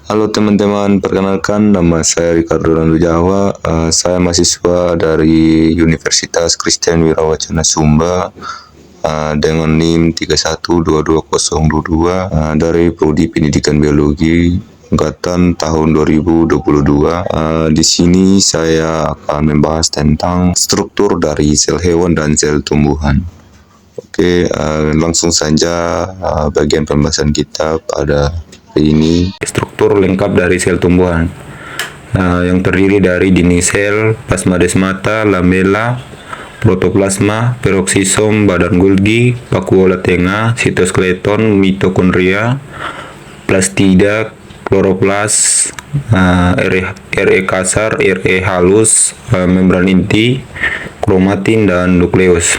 Halo teman-teman, perkenalkan nama saya Ricardo Rando Jawa. Saya mahasiswa dari Universitas Kristen Wirawacana Sumba dengan NIM 312222 dari Prodi Pendidikan Biologi angkatan tahun 2022. Di sini saya akan membahas tentang struktur dari sel hewan dan sel tumbuhan. Oke, langsung saja bagian pembahasan kita pada ini. Struktur lengkap dari sel tumbuhan yang terdiri dari dinding sel, plasmadesmata, lamella, protoplasma, peroksisom, badan Golgi, vakuola tengah, sitoskeleton, mitokondria, plastida, kloroplas, RE kasar, RE halus, membran inti, kromatin, dan nukleus.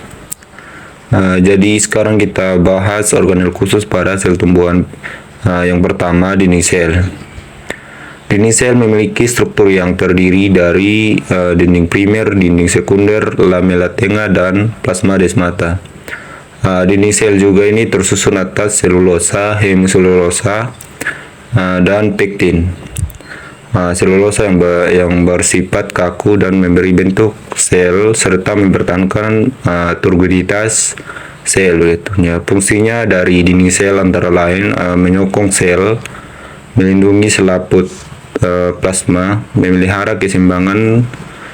Jadi sekarang kita bahas organel khusus pada sel tumbuhan. Yang pertama, dinding sel. Dinding sel memiliki struktur yang terdiri dari dinding primer, dinding sekunder, lamella tengah, dan plasmadesmata. Dinding sel juga ini tersusun atas selulosa, hemiselulosa, dan pektin. Selulosa yang bersifat kaku dan memberi bentuk sel serta mempertahankan turgoditas sel. Fungsinya dari dinding sel antara lain menyokong sel, melindungi selaput plasma, memelihara keseimbangan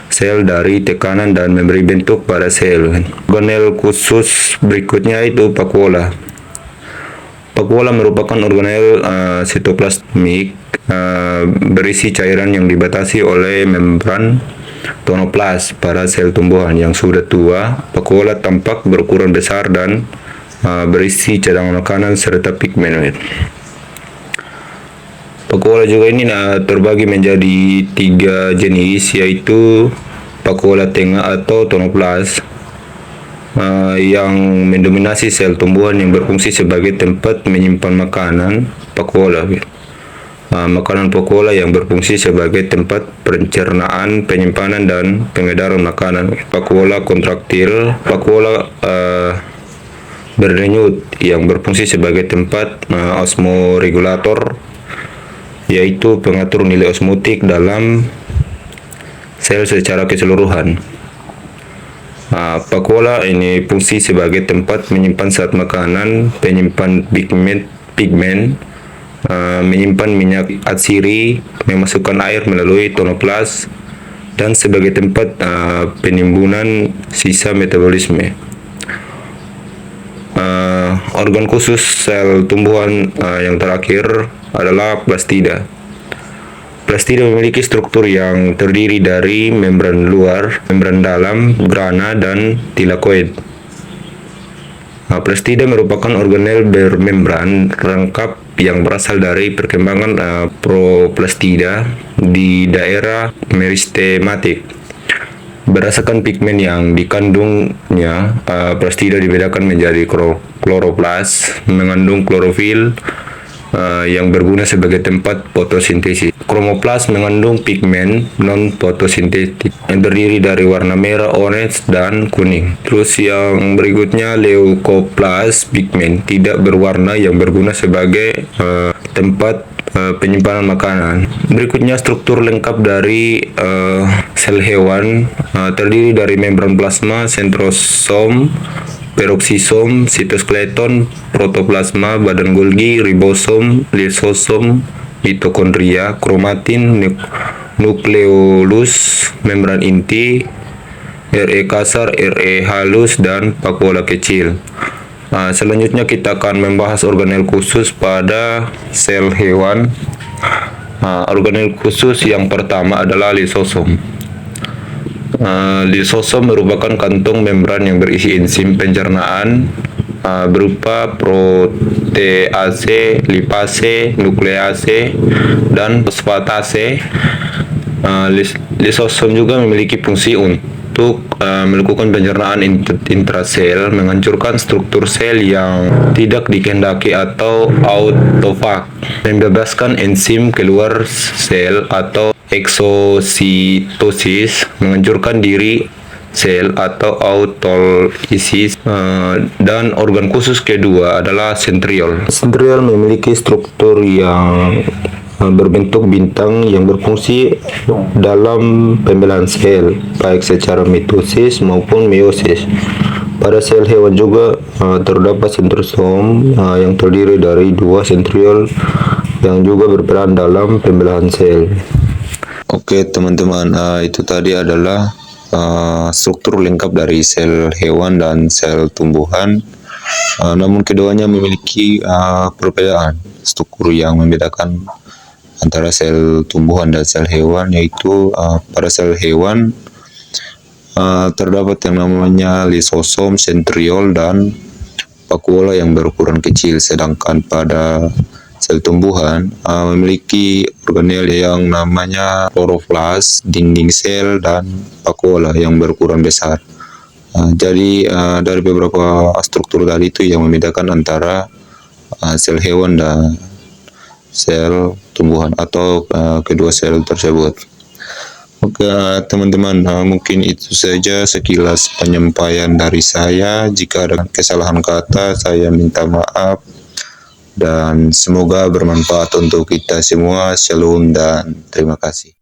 sel dari tekanan, dan memberi bentuk pada sel. Organel khusus berikutnya itu vakuola. Vakuola merupakan organel sitoplasmik berisi cairan yang dibatasi oleh membran tonoplas pada sel tumbuhan yang sudah tua. Vakuola tampak berukuran besar dan berisi cadangan makanan serta pigmen. Vakuola juga ini terbagi menjadi 3 jenis, yaitu vakuola tengah atau tonoplas yang mendominasi sel tumbuhan yang berfungsi sebagai tempat menyimpan makanan. Vakuola makanan vakuola yang berfungsi sebagai tempat pencernaan, penyimpanan, dan pengedaran makanan. Vakuola kontraktil, vakuola berdenyut yang berfungsi sebagai tempat osmoregulator, yaitu pengatur nilai osmotik dalam sel secara keseluruhan. Vakuola ini fungsi sebagai tempat menyimpan zat makanan, penyimpan pigmen, menyimpan minyak atsiri, memasukkan air melalui tonoplas, dan sebagai tempat penimbunan sisa metabolisme. Organ khusus sel tumbuhan yang terakhir adalah plastida. Plastida memiliki struktur yang terdiri dari membran luar, membran dalam, grana, dan tilakoid. Plastida merupakan organel bermembran lengkap yang berasal dari perkembangan proplastida di daerah meristematik. Berdasarkan pigmen yang dikandungnya, plastida dibedakan menjadi kloroplas, mengandung klorofil yang berguna sebagai tempat fotosintesis. Kromoplas mengandung pigmen non-fotosintetik yang terdiri dari warna merah, orange, dan kuning. Terus yang berikutnya leukoplas, pigmen tidak berwarna yang berguna sebagai tempat penyimpanan makanan. Berikutnya struktur lengkap dari sel hewan terdiri dari membran plasma, sentrosom, peroksisom, sitoskeleton, protoplasma, badan Golgi, ribosom, lisosom, mitokondria, kromatin, nukleolus, membran inti, RE kasar, RE halus, dan vakuola kecil. Selanjutnya kita akan membahas organel khusus pada sel hewan. Organel khusus yang pertama adalah lisosom. Lisosom merupakan kantung membran yang berisi enzim pencernaan berupa protease, lipase, nuklease, dan fosfatase. Lisosom juga memiliki fungsi untuk melakukan pencernaan intrasel, menghancurkan struktur sel yang tidak dikehendaki atau autofag, membebaskan enzim keluar sel atau eksositosis, menghancurkan diri sel atau autolisis. Dan organ khusus kedua adalah sentriol. Sentriol memiliki struktur yang berbentuk bintang yang berfungsi dalam pembelahan sel, baik secara mitosis maupun meiosis. Pada sel hewan juga terdapat sentrosom yang terdiri dari dua sentriol yang juga berperan dalam pembelahan sel. Oke teman-teman, itu tadi adalah struktur lengkap dari sel hewan dan sel tumbuhan. Namun keduanya memiliki perbedaan struktur yang membedakan antara sel tumbuhan dan sel hewan, yaitu pada sel hewan terdapat yang namanya lisosom, sentriol, dan vakuola yang berukuran kecil, sedangkan pada sel tumbuhan memiliki organel yang namanya kloroplas, dinding sel, dan vakuola yang berukuran besar. Jadi dari beberapa struktur tadi itu yang membedakan antara sel hewan dan sel tumbuhan atau kedua sel tersebut. Oke teman-teman, mungkin itu saja sekilas penyampaian dari saya. Jika ada kesalahan kata, saya minta maaf, dan semoga bermanfaat untuk kita semua. Shalom dan terima kasih.